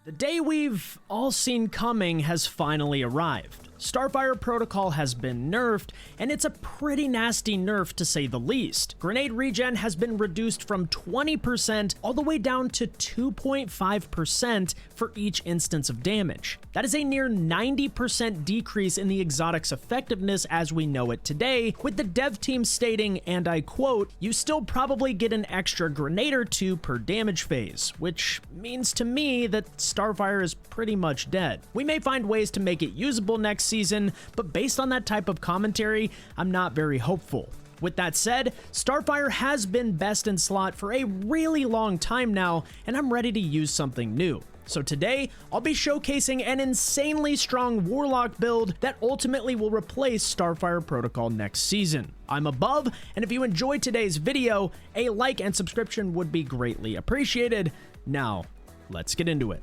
The day we've all seen coming has finally arrived. Starfire Protocol has been nerfed, and it's a pretty nasty nerf to say the least. Grenade regen has been reduced from 20% all the way down to 2.5% for each instance of damage. That is a near 90% decrease in the exotic's effectiveness as we know it today, with the dev team stating, and I quote, "You still probably get an extra grenade or two per damage phase," which means to me that Starfire is pretty much dead. We may find ways to make it usable next season, but based on that type of commentary, I'm not very hopeful. With that said, Starfire has been best in slot for a really long time now, and I'm ready to use something new. So today, I'll be showcasing an insanely strong Warlock build that ultimately will replace Starfire Protocol next season. I'm Above, and if you enjoyed today's video, a like and subscription would be greatly appreciated. Now, let's get into it.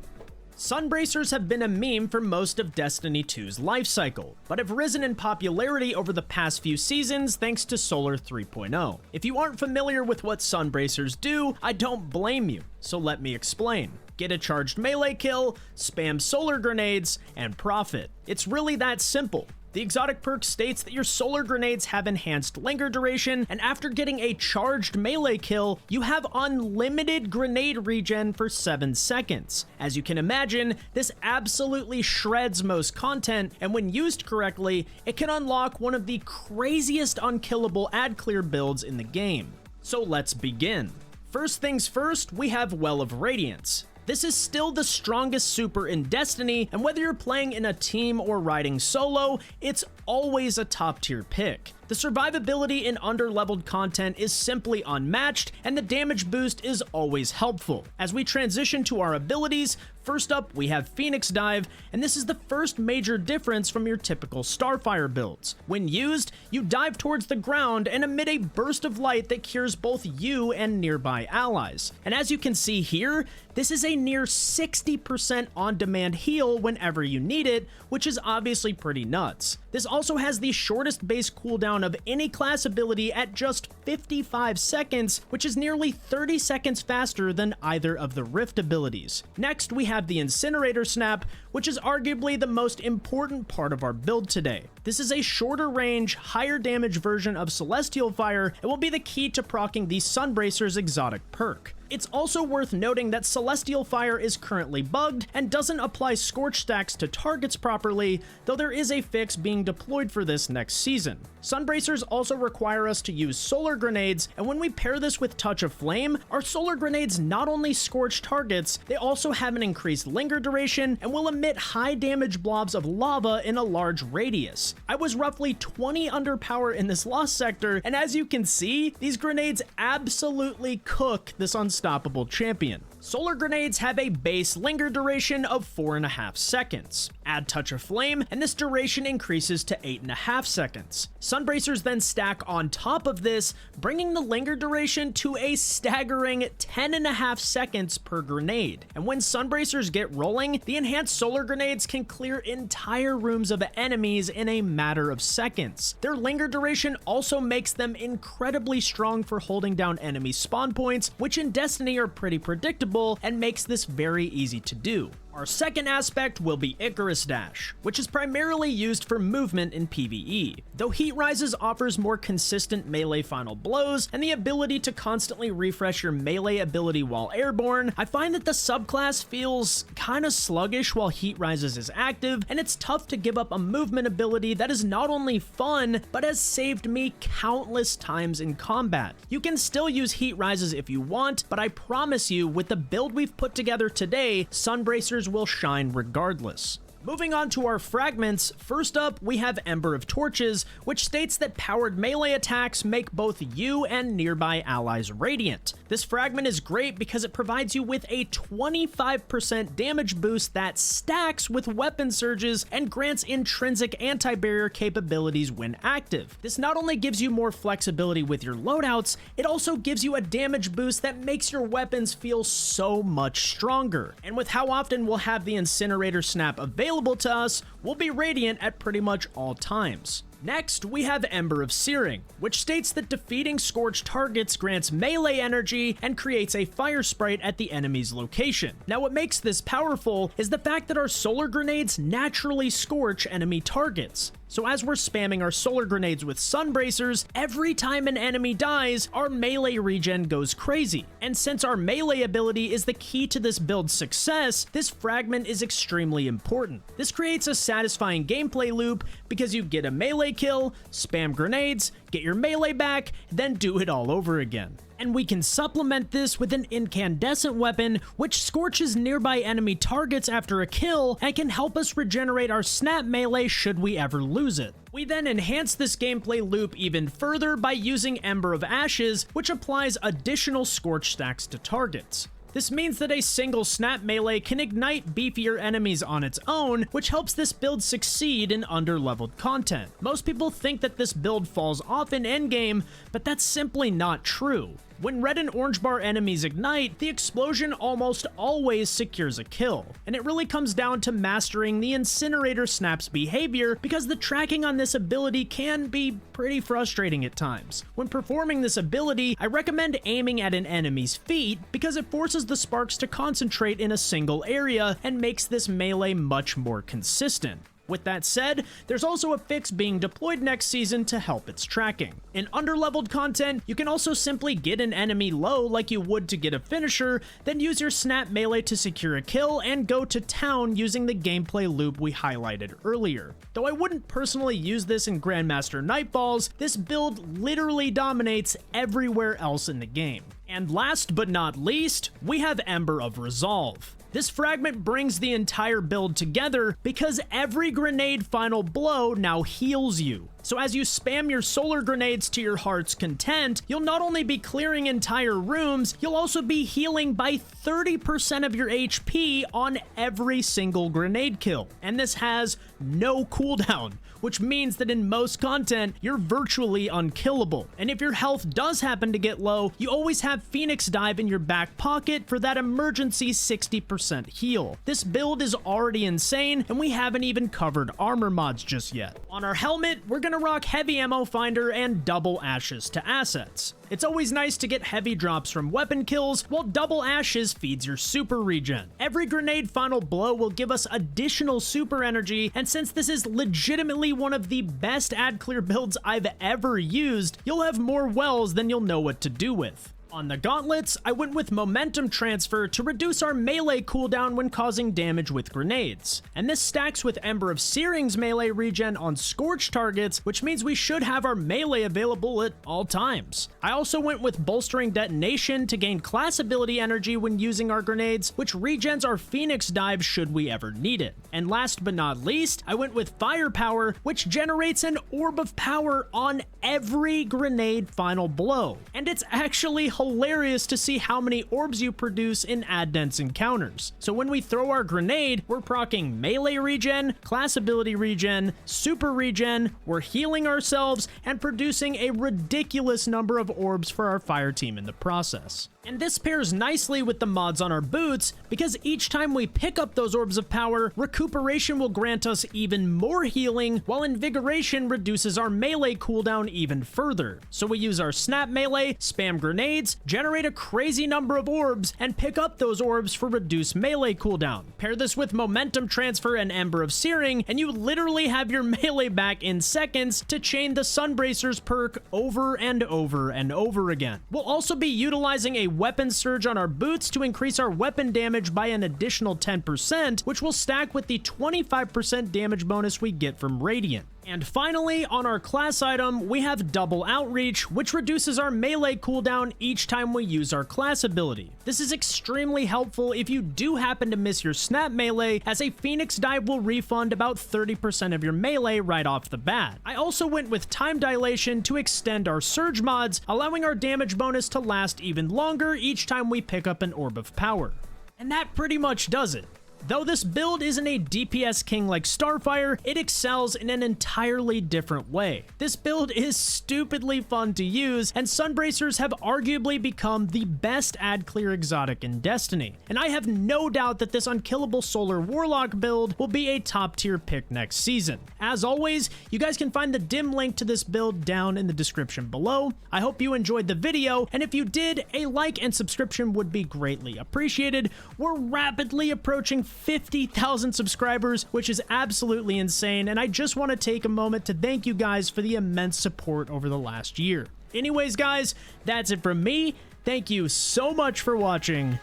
Sunbracers have been a meme for most of Destiny 2's lifecycle, but have risen in popularity over the past few seasons thanks to Solar 3.0. If you aren't familiar with what Sunbracers do, I don't blame you, so let me explain. Get a charged melee kill, spam solar grenades, and profit. It's really that simple. The exotic perk states that your solar grenades have enhanced linger duration, and after getting a charged melee kill, you have unlimited grenade regen for 7 seconds. As you can imagine, this absolutely shreds most content, and when used correctly, it can unlock one of the craziest unkillable ad clear builds in the game. So let's begin. First things first, we have Well of Radiance. This is still the strongest super in Destiny, and whether you're playing in a team or riding solo, it's always a top tier pick. The survivability in underleveled content is simply unmatched, and the damage boost is always helpful. As we transition to our abilities, first up we have Phoenix Dive, and this is the first major difference from your typical Starfire builds. When used, you dive towards the ground and emit a burst of light that cures both you and nearby allies. And as you can see here, this is a near 60% on-demand heal whenever you need it, which is obviously pretty nuts. This also has the shortest base cooldown of any class ability at just 55 seconds, which is nearly 30 seconds faster than either of the Rift abilities. Next, we have the Incinerator Snap, which is arguably the most important part of our build today. This is a shorter range, higher damage version of Celestial Fire and will be the key to proccing the Sunbracers exotic perk. It's also worth noting that Celestial Fire is currently bugged and doesn't apply Scorch stacks to targets properly, though there is a fix being deployed for this next season. Sunbracers also require us to use solar grenades, and when we pair this with Touch of Flame, our solar grenades not only scorch targets, they also have an increased linger duration and will emit high damage blobs of lava in a large radius. I was roughly 20 under power in this lost sector, and as you can see, these grenades absolutely cook this unstoppable champion. Solar grenades have a base linger duration of 4.5 seconds. Add Touch of Flame, and this duration increases to 8.5 seconds. Sunbracers then stack on top of this, bringing the linger duration to a staggering 10.5 seconds per grenade. And when Sunbracers get rolling, the enhanced solar grenades can clear entire rooms of enemies in a matter of seconds. Their linger duration also makes them incredibly strong for holding down enemy spawn points, which in Destiny are pretty predictable and makes this very easy to do. Our second aspect will be Icarus Dash, which is primarily used for movement in PvE. Though Heat Rises offers more consistent melee final blows and the ability to constantly refresh your melee ability while airborne, I find that the subclass feels kinda sluggish while Heat Rises is active, and it's tough to give up a movement ability that is not only fun, but has saved me countless times in combat. You can still use Heat Rises if you want, but I promise you, with the build we've put together today, Sunbracers will shine regardless. Moving on to our fragments, first up we have Ember of Torches, which states that powered melee attacks make both you and nearby allies radiant. This fragment is great because it provides you with a 25% damage boost that stacks with weapon surges and grants intrinsic anti-barrier capabilities when active. This not only gives you more flexibility with your loadouts, it also gives you a damage boost that makes your weapons feel so much stronger. And with how often we'll have the Incinerator Snap available to us, we'll be radiant at pretty much all times. Next, we have Ember of Searing, which states that defeating scorched targets grants melee energy and creates a fire sprite at the enemy's location. Now, what makes this powerful is the fact that our solar grenades naturally scorch enemy targets. So as we're spamming our solar grenades with Sunbracers, every time an enemy dies, our melee regen goes crazy. And since our melee ability is the key to this build's success, this fragment is extremely important. This creates a satisfying gameplay loop because you get a melee kill, spam grenades, get your melee back, then do it all over again. And we can supplement this with an incandescent weapon, which scorches nearby enemy targets after a kill and can help us regenerate our snap melee should we ever lose it. We then enhance this gameplay loop even further by using Ember of Ashes, which applies additional scorch stacks to targets. This means that a single snap melee can ignite beefier enemies on its own, which helps this build succeed in underleveled content. Most people think that this build falls off in endgame, but that's simply not true. When red and orange bar enemies ignite, the explosion almost always secures a kill, and it really comes down to mastering the Incinerator Snap's behavior because the tracking on this ability can be pretty frustrating at times. When performing this ability, I recommend aiming at an enemy's feet because it forces the sparks to concentrate in a single area and makes this melee much more consistent. With that said, there's also a fix being deployed next season to help its tracking. In underleveled content, you can also simply get an enemy low like you would to get a finisher, then use your snap melee to secure a kill and go to town using the gameplay loop we highlighted earlier. Though I wouldn't personally use this in Grandmaster Nightfalls, this build literally dominates everywhere else in the game. And last but not least, we have Ember of Resolve. This fragment brings the entire build together because every grenade final blow now heals you. So as you spam your solar grenades to your heart's content, you'll not only be clearing entire rooms, you'll also be healing by 30% of your HP on every single grenade kill. And this has no cooldown, which means that in most content, you're virtually unkillable. And if your health does happen to get low, you always have Phoenix Dive in your back pocket for that emergency 60% heal. This build is already insane, and we haven't even covered armor mods just yet. On our helmet, we're gonna rock Heavy Ammo Finder and Double Ashes to assets. It's always nice to get heavy drops from weapon kills, while Double Ashes feeds your super regen. Every grenade final blow will give us additional super energy, and since this is legitimately one of the best ad clear builds I've ever used, you'll have more wells than you'll know what to do with. On the gauntlets, I went with Momentum Transfer to reduce our melee cooldown when causing damage with grenades. And this stacks with Ember of Searing's melee regen on scorched targets, which means we should have our melee available at all times. I also went with Bolstering Detonation to gain class ability energy when using our grenades, which regens our Phoenix Dive should we ever need it. And last but not least, I went with Firepower, which generates an orb of power on every grenade final blow. And it's actually hilarious to see how many orbs you produce in ad-dense encounters. So when we throw our grenade, we're proccing melee regen, class ability regen, super regen, we're healing ourselves, and producing a ridiculous number of orbs for our fire team in the process. And this pairs nicely with the mods on our boots, because each time we pick up those orbs of power, recuperation will grant us even more healing, while invigoration reduces our melee cooldown even further. So we use our snap melee, spam grenades, generate a crazy number of orbs, and pick up those orbs for reduced melee cooldown. Pair this with Momentum Transfer and Ember of Searing, and you literally have your melee back in seconds to chain the Sunbracers perk over and over and over again. We'll also be utilizing a weapon surge on our boots to increase our weapon damage by an additional 10%, which will stack with the 25% damage bonus we get from Radiant. And finally, on our class item, we have Double Outreach, which reduces our melee cooldown each time we use our class ability. This is extremely helpful if you do happen to miss your snap melee, as a Phoenix Dive will refund about 30% of your melee right off the bat. I also went with Time Dilation to extend our surge mods, allowing our damage bonus to last even longer each time we pick up an orb of power. And that pretty much does it. Though this build isn't a DPS king like Starfire, it excels in an entirely different way. This build is stupidly fun to use, and Sunbracers have arguably become the best ad clear exotic in Destiny. And I have no doubt that this Unkillable Solar Warlock build will be a top tier pick next season. As always, you guys can find the dim link to this build down in the description below. I hope you enjoyed the video, and if you did, a like and subscription would be greatly appreciated. We're rapidly approaching 50,000 subscribers, which is absolutely insane, and I just want to take a moment to thank you guys for the immense support over the last year. Anyways, guys, that's it from me. Thank you so much for watching,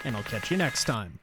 and I'll catch you next time.